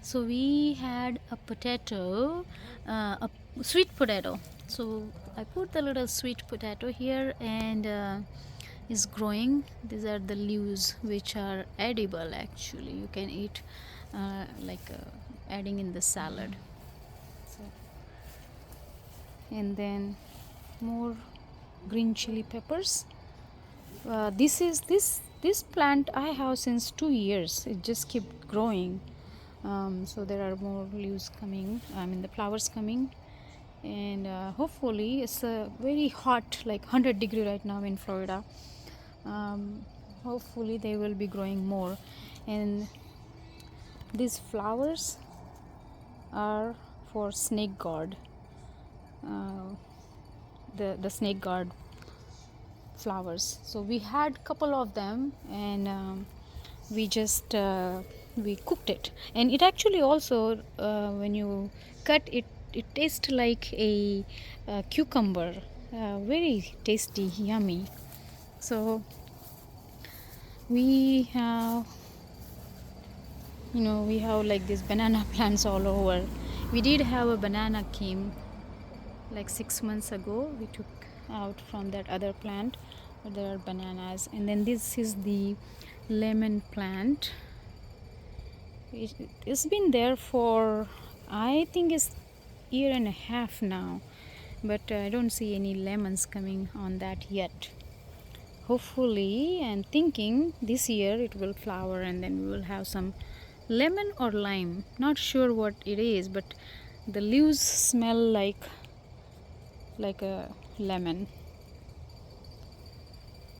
So we had a potato, a sweet potato. So I put the little sweet potato here, and is growing. These are the leaves which are edible. Actually, you can eat, adding in the salad. So, and then more green chili peppers. This plant I have since 2 years. It just kept growing. So there are more leaves coming. I mean the flowers coming, and hopefully it's very hot, like 100-degree right now in Florida. Hopefully they will be growing more, and these flowers are for snake guard. Uh, the snake guard flowers. So we had couple of them, and we just we cooked it, and it actually also when you cut it, it tastes like a cucumber, very tasty, yummy. So we have, we have like these banana plants all over. We did have a banana came like 6 months ago. We took out from that other plant, but there are bananas. And then this is the lemon plant. It's been there for, I think it's year and a half now, but I don't see any lemons coming on that yet. Hopefully, I'm thinking this year it will flower, and then we will have some lemon or lime, not sure what it is, but the leaves smell like a lemon.